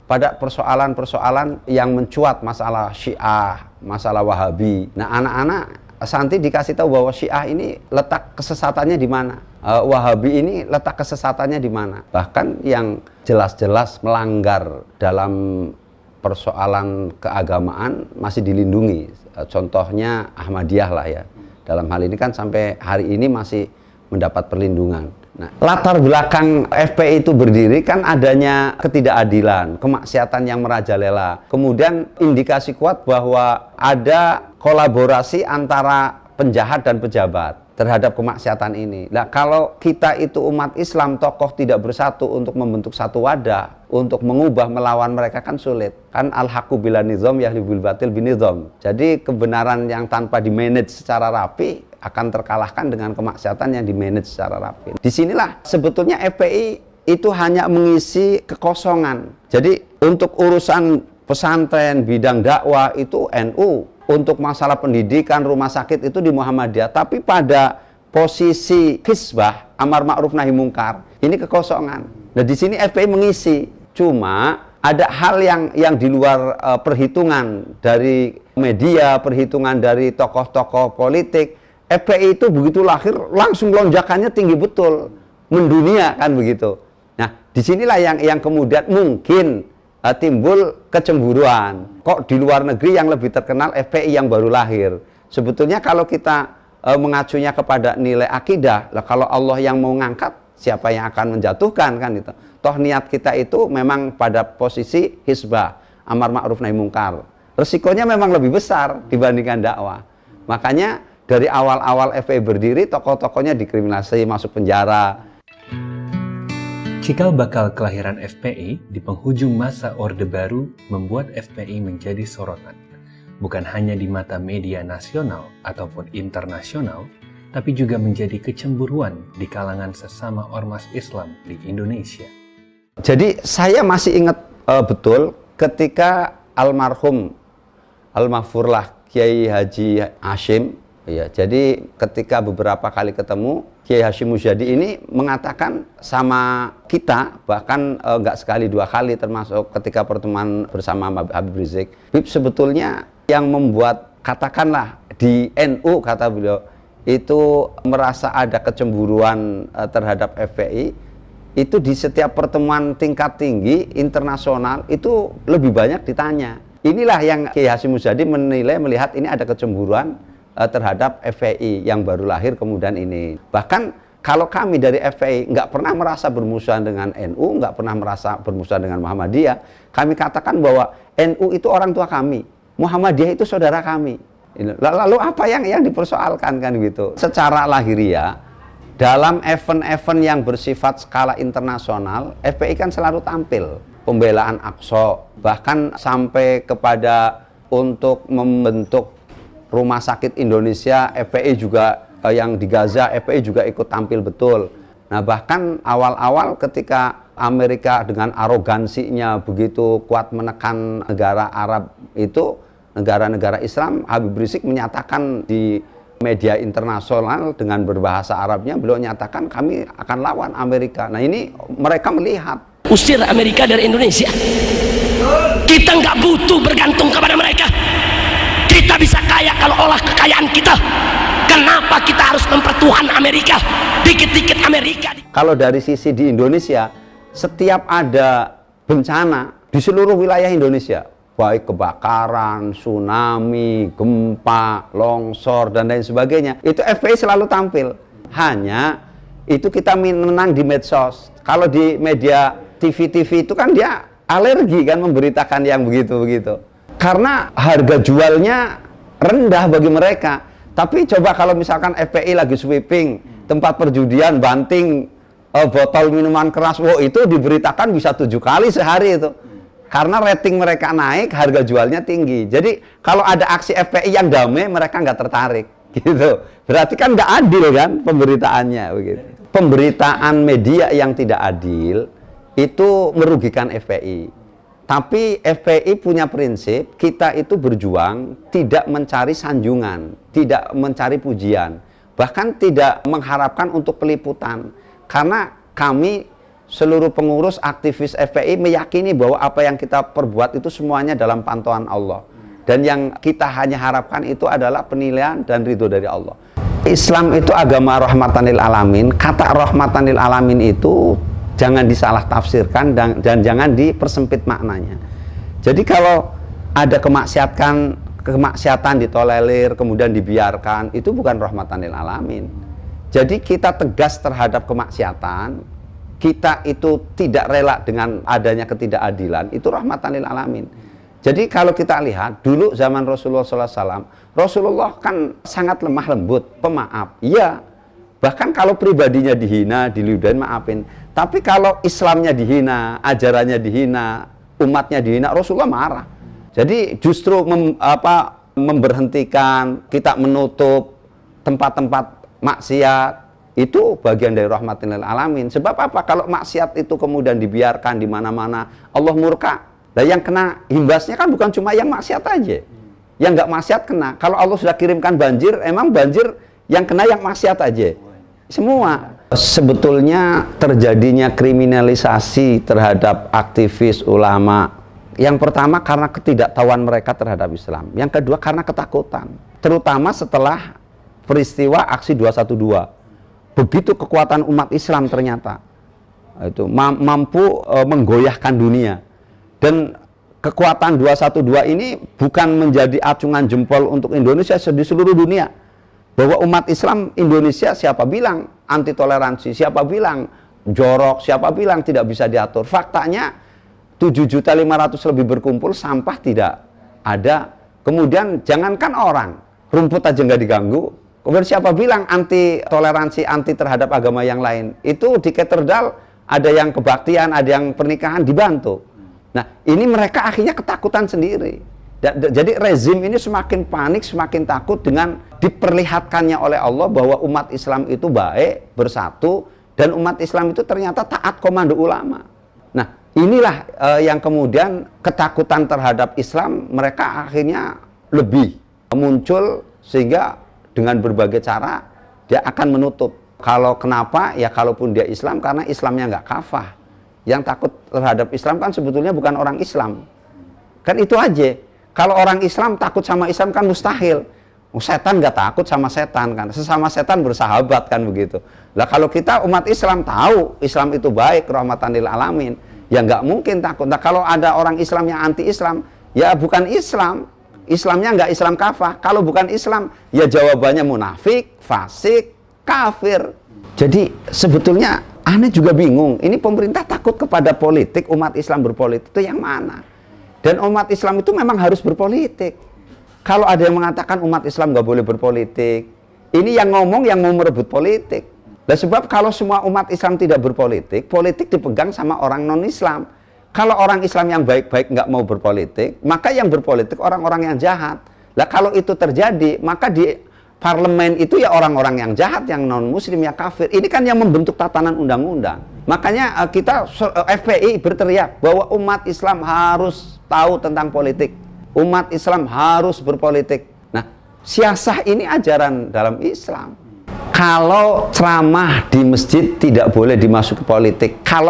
pada persoalan-persoalan yang mencuat, masalah Syiah, masalah Wahabi. Nah, anak-anak santri dikasih tahu bahwa Syiah ini letak kesesatannya di mana, Wahabi ini letak kesesatannya di mana. Bahkan yang jelas-jelas melanggar dalam persoalan keagamaan masih dilindungi. Contohnya Ahmadiyah lah ya. Dalam hal ini kan sampai hari ini masih mendapat perlindungan. Nah, latar belakang FPI itu berdiri kan adanya ketidakadilan, kemaksiatan yang merajalela. Kemudian indikasi kuat bahwa ada kolaborasi antara penjahat dan pejabat terhadap kemaksiatan ini. Nah, kalau kita itu umat Islam, tokoh tidak bersatu untuk membentuk satu wadah, untuk mengubah, melawan mereka kan sulit. Kan al-haqqu bila nizam yahlibul batil binizam. Jadi kebenaran yang tanpa dimanage secara rapi akan terkalahkan dengan kemaksiatan yang dimanage secara rapi. Disinilah sebetulnya FPI itu hanya mengisi kekosongan. Jadi untuk urusan pesantren, bidang dakwah itu NU. Untuk masalah pendidikan, rumah sakit itu di Muhammadiyah. Tapi pada posisi hisbah, amar ma'ruf nahi mungkar, ini kekosongan. Nah, di sini FPI mengisi. Cuma ada hal yang di luar perhitungan dari media, perhitungan dari tokoh-tokoh politik. FPI itu begitu lahir langsung lonjakannya tinggi betul, mendunia kan begitu. Nah, disinilah yang kemudian mungkin timbul kecemburuan. Kok di luar negeri yang lebih terkenal FPI yang baru lahir. Sebetulnya kalau kita mengacunya kepada nilai akidah, lah kalau Allah yang mau ngangkat, siapa yang akan menjatuhkan kan itu. Toh niat kita itu memang pada posisi hisbah, amar ma'ruf nahi mungkar. Resikonya memang lebih besar dibandingkan dakwah. Makanya dari awal-awal FPI berdiri, tokoh-tokohnya dikriminalisasi, masuk penjara. Cikal bakal kelahiran FPI di penghujung masa Orde Baru membuat FPI menjadi sorotan, bukan hanya di mata media nasional ataupun internasional, tapi juga menjadi kecemburuan di kalangan sesama ormas Islam di Indonesia. Jadi saya masih ingat betul ketika almarhum almarfurlah Kiai Haji Hashim, ya, jadi ketika beberapa kali ketemu, Kiai Hashim Muzadi ini mengatakan sama kita, bahkan nggak sekali dua kali, termasuk ketika pertemuan bersama Habib Rizik. Habib, sebetulnya yang membuat, katakanlah di NU, kata beliau, itu merasa ada kecemburuan terhadap FPI, itu di setiap pertemuan tingkat tinggi internasional itu lebih banyak ditanya. Inilah yang Kiai Hashim Muzadi menilai, melihat ini ada kecemburuan terhadap FPI yang baru lahir kemudian ini. Bahkan kalau kami dari FPI nggak pernah merasa bermusuhan dengan NU, nggak pernah merasa bermusuhan dengan Muhammadiyah. Kami katakan bahwa NU itu orang tua kami, Muhammadiyah itu saudara kami. Lalu apa yang dipersoalkan kan gitu? Secara lahiriah, dalam event-event yang bersifat skala internasional, FPI kan selalu tampil. Pembelaan Aqsa, bahkan sampai kepada untuk membentuk Rumah Sakit Indonesia, FPI juga yang di Gaza, FPI juga ikut tampil betul. Nah, bahkan awal-awal ketika Amerika dengan arogansinya begitu kuat menekan negara Arab itu, negara-negara Islam, Habib Rizik menyatakan di media internasional dengan berbahasa Arabnya, beliau menyatakan kami akan lawan Amerika. Nah, ini mereka melihat. Usir Amerika dari Indonesia. Kita nggak butuh bergantung kepada mereka. Kita bisa kaya kalau olah kekayaan kita. Kenapa kita harus mempertuhan Amerika? Dikit-dikit Amerika. Kalau dari sisi di Indonesia, setiap ada bencana di seluruh wilayah Indonesia, baik kebakaran, tsunami, gempa, longsor, dan lain sebagainya, itu FPI selalu tampil. Hanya itu kita menang di medsos. Kalau di media TV-TV itu kan dia alergi kan memberitakan yang begitu-begitu. Karena harga jualnya rendah bagi mereka. Tapi coba kalau misalkan FPI lagi sweeping tempat perjudian, banting botol minuman keras, wow, itu diberitakan bisa 7 kali sehari itu. Karena rating mereka naik, harga jualnya tinggi. Jadi kalau ada aksi FPI yang damai, mereka nggak tertarik, gitu. Berarti kan nggak adil kan pemberitaannya, begitu. Pemberitaan media yang tidak adil itu merugikan FPI. Tapi FPI punya prinsip, kita itu berjuang tidak mencari sanjungan, tidak mencari pujian, bahkan tidak mengharapkan untuk peliputan. Karena kami seluruh pengurus aktivis FPI meyakini bahwa apa yang kita perbuat itu semuanya dalam pantauan Allah. Dan yang kita hanya harapkan itu adalah penilaian dan ridho dari Allah. Islam itu agama rahmatan lil alamin. Kata rahmatan lil alamin itu jangan disalah tafsirkan dan jangan dipersempit maknanya. Jadi kalau ada kemaksiatan ditolerir kemudian dibiarkan, itu bukan rahmatan lil alamin. Jadi kita tegas terhadap kemaksiatan, kita itu tidak rela dengan adanya ketidakadilan, itu rahmatan lil alamin. Jadi kalau kita lihat dulu zaman Rasulullah SAW, Rasulullah kan sangat lemah lembut, pemaaf. Iya, bahkan kalau pribadinya dihina, diludahin, maafin. Tapi kalau Islamnya dihina, ajarannya dihina, umatnya dihina, Rasulullah marah. Jadi justru memberhentikan, kita menutup tempat-tempat maksiat, itu bagian dari rahmatin lil alamin. Sebab apa? Kalau maksiat itu kemudian dibiarkan di mana-mana, Allah murka. Nah, yang kena imbasnya kan bukan cuma yang maksiat aja. Yang nggak maksiat kena. Kalau Allah sudah kirimkan banjir, emang banjir yang kena yang maksiat aja. Semua. Sebetulnya terjadinya kriminalisasi terhadap aktivis ulama. Yang pertama karena ketidaktahuan mereka terhadap Islam. Yang kedua karena ketakutan. Terutama setelah peristiwa aksi 212. Begitu kekuatan umat Islam ternyata itu mampu menggoyahkan dunia. Dan kekuatan 212 ini bukan menjadi acungan jempol untuk Indonesia di seluruh dunia. Bahwa umat Islam Indonesia siapa bilang anti toleransi, siapa bilang jorok, siapa bilang tidak bisa diatur. Faktanya 7.500.000 lebih berkumpul, sampah tidak ada. Kemudian jangankan orang, rumput aja nggak diganggu. Kemudian siapa bilang anti toleransi, anti terhadap agama yang lain. Itu di katedral ada yang kebaktian, ada yang pernikahan dibantu. Nah, ini mereka akhirnya ketakutan sendiri. Jadi rezim ini semakin panik, semakin takut dengan diperlihatkannya oleh Allah bahwa umat Islam itu baik, bersatu, dan umat Islam itu ternyata taat komando ulama. Nah, inilah yang kemudian ketakutan terhadap Islam mereka akhirnya lebih muncul, sehingga dengan berbagai cara dia akan menutup. Kalau kenapa? Ya kalaupun dia Islam, karena Islamnya nggak kafah. Yang takut terhadap Islam kan sebetulnya bukan orang Islam. Kan itu aja. Kalau orang Islam takut sama Islam kan mustahil. Setan nggak takut sama setan kan. Sesama setan bersahabat kan begitu. Lah kalau kita umat Islam tahu Islam itu baik, rahmatan lil alamin, ya nggak mungkin takut. Nah kalau ada orang Islam yang anti Islam, ya bukan Islam. Islamnya nggak Islam kafah. Kalau bukan Islam, ya jawabannya munafik, fasik, kafir. Jadi sebetulnya aneh juga bingung. Ini pemerintah takut kepada politik, umat Islam berpolitik itu yang mana? Dan umat Islam itu memang harus berpolitik. Kalau ada yang mengatakan umat Islam nggak boleh berpolitik, ini yang ngomong yang mau merebut politik. Nah, sebab kalau semua umat Islam tidak berpolitik, politik dipegang sama orang non-Islam. Kalau orang Islam yang baik-baik nggak mau berpolitik, maka yang berpolitik orang-orang yang jahat. Nah, kalau itu terjadi, maka di parlemen itu ya orang-orang yang jahat, yang non-muslim, yang kafir. Ini kan yang membentuk tatanan undang-undang. Makanya kita FPI berteriak bahwa umat Islam harus tahu tentang politik. Umat Islam harus berpolitik. Nah, siasah ini ajaran dalam Islam. Kalau ceramah di masjid tidak boleh dimasuki politik. Kalau